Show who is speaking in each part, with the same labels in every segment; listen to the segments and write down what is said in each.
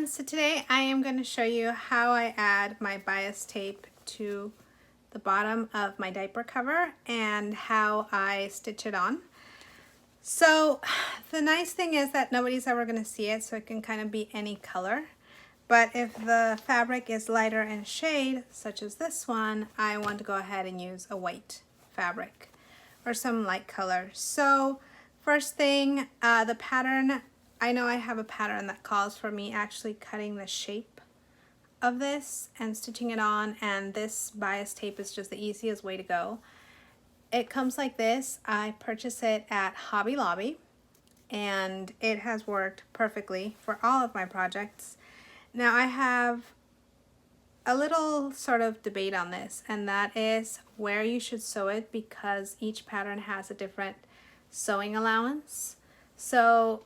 Speaker 1: everyone, so today I am going to show you how I add my bias tape to the bottom of my diaper cover and how I stitch it on. So the nice thing is that nobody's ever going to see it, so it can kind of be any color. But if the fabric is lighter in shade, such as this one, I want to go ahead and use a white fabric or some light color. So first thing, the pattern, I know I have a pattern that calls for me actually cutting the shape of this and stitching it on, and this bias tape is just the easiest way to go. It comes like this. I purchased it at Hobby Lobby and it has worked perfectly for all of my projects. Now I have a little sort of debate on this, and that is where you should sew it, because each pattern has a different sewing allowance. So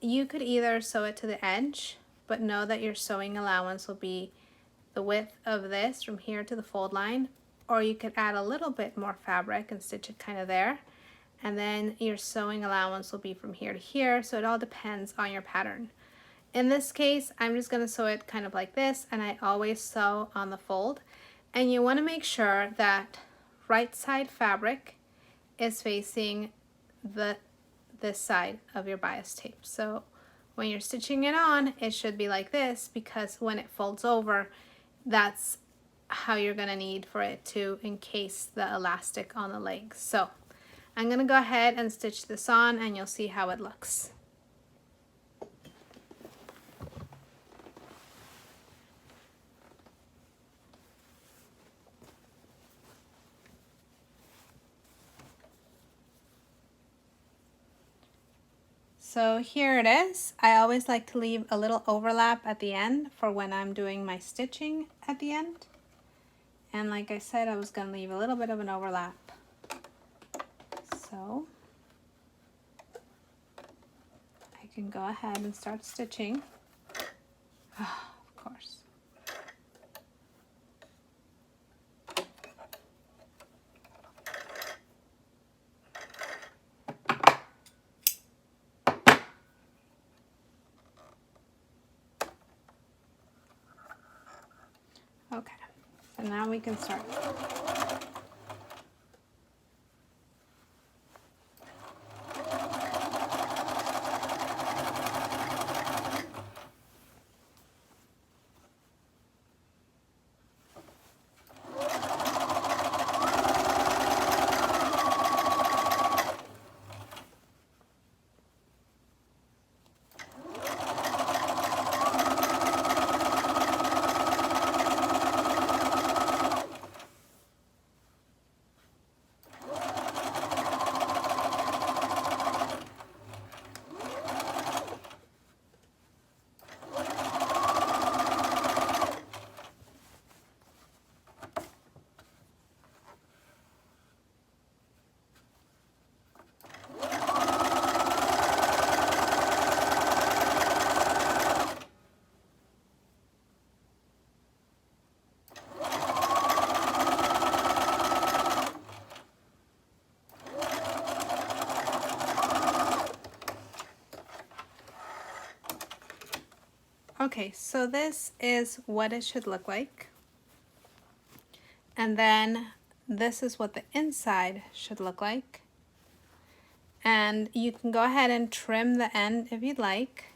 Speaker 1: you could either sew it to the edge, but know that your sewing allowance will be the width of this from here to the fold line, or you could add a little bit more fabric and stitch it kind of there, and then your sewing allowance will be from here to here. So it all depends on your pattern. In this case, I'm just going to sew it kind of like this, and I always sew on the fold. And you want to make sure that right side fabric is facing this side of your bias tape. So when you're stitching it on, it should be like this, because when it folds over, that's how you're going to need for it to encase the elastic on the legs. So I'm going to go ahead and stitch this on, and you'll see how it looks. So here it is. I always like to leave a little overlap at the end for when I'm doing my stitching at the end. And like I said, I was going to leave a little bit of an overlap. So I can go ahead and start stitching. Oh, of course. Okay, so now we can start. Okay, so this is what it should look like. And then this is what the inside should look like. And you can go ahead and trim the end if you'd like.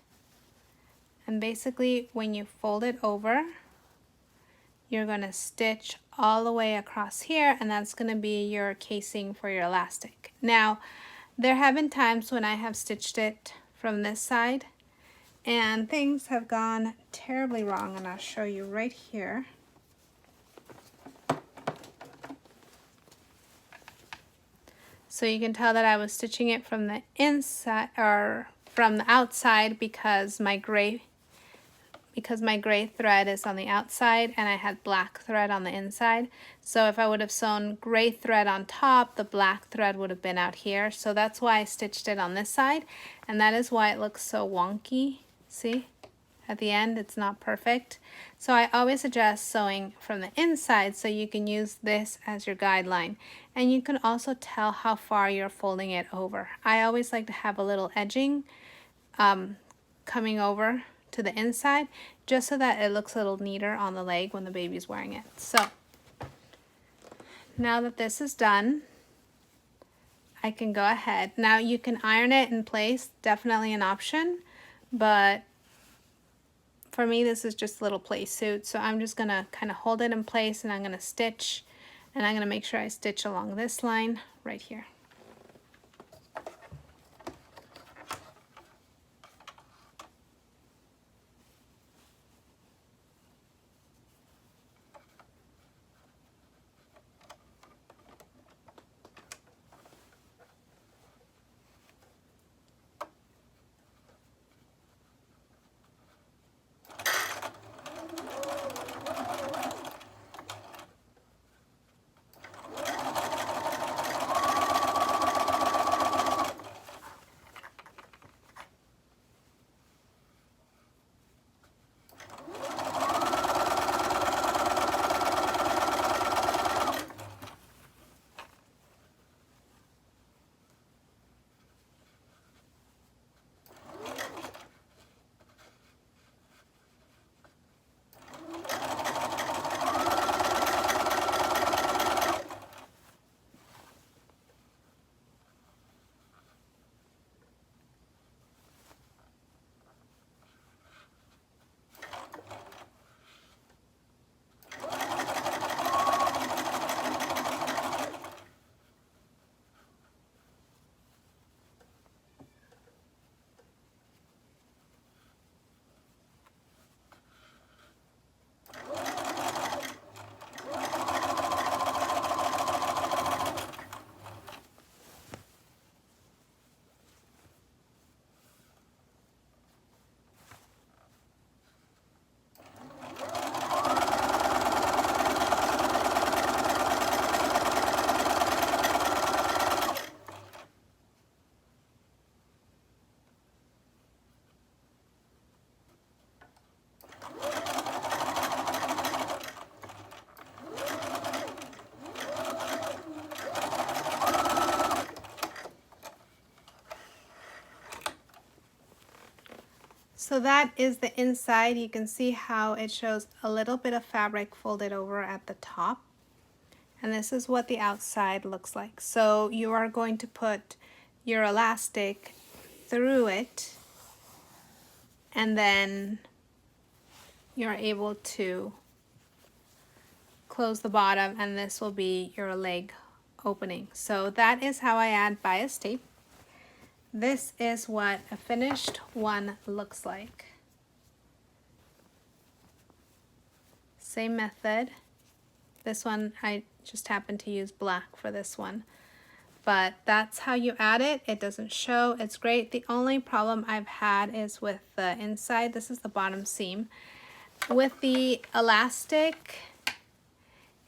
Speaker 1: And basically when you fold it over, you're going to stitch all the way across here, and that's going to be your casing for your elastic. Now, there have been times when I have stitched it from this side and things have gone terribly wrong, and I'll show you right here. So you can tell that I was stitching it from the inside or from the outside because my gray thread is on the outside and I had black thread on the inside. So if I would have sewn gray thread on top, the black thread would have been out here. So that's why I stitched it on this side, and that is why it looks so wonky. See? At the end, it's not perfect. So I always suggest sewing from the inside, so you can use this as your guideline. And you can also tell how far you're folding it over. I always like to have a little edging coming over to the inside, just so that it looks a little neater on the leg when the baby's wearing it. So now that this is done, I can go ahead. Now you can iron it in place, definitely an option, but for me this is just a little play suit, so I'm just gonna kind of hold it in place and I'm gonna stitch, and I'm gonna make sure I stitch along this line right here. So that is the inside. You can see how it shows a little bit of fabric folded over at the top. And this is what the outside looks like. So you are going to put your elastic through it, and then you're able to close the bottom, and this will be your leg opening. So that is how I add bias tape. This is what a finished one looks like. Same method. This one, I just happened to use black for this one. But that's how you add it. It doesn't show. It's great. The only problem I've had is with the inside. This is the bottom seam. With the elastic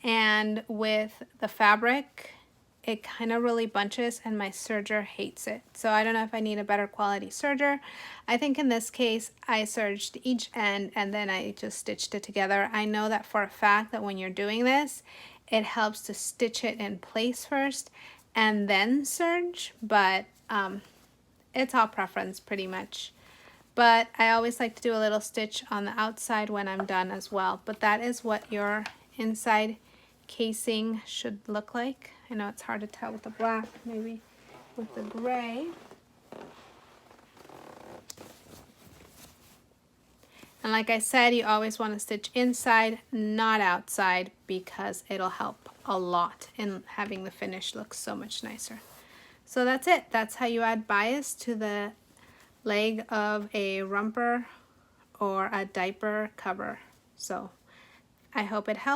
Speaker 1: and with the fabric, it kind of really bunches, and my serger hates it. So I don't know if I need a better quality serger. I think in this case, I serged each end and then I just stitched it together. I know that for a fact that when you're doing this, it helps to stitch it in place first and then serge, but it's all preference pretty much. But I always like to do a little stitch on the outside when I'm done as well. But that is what your inside casing should look like. I know it's hard to tell with the black, maybe with the gray. And like I said, you always want to stitch inside, not outside, because it'll help a lot in having the finish look so much nicer. So that's it. That's how you add bias to the leg of a romper or a diaper cover. So I hope it helps.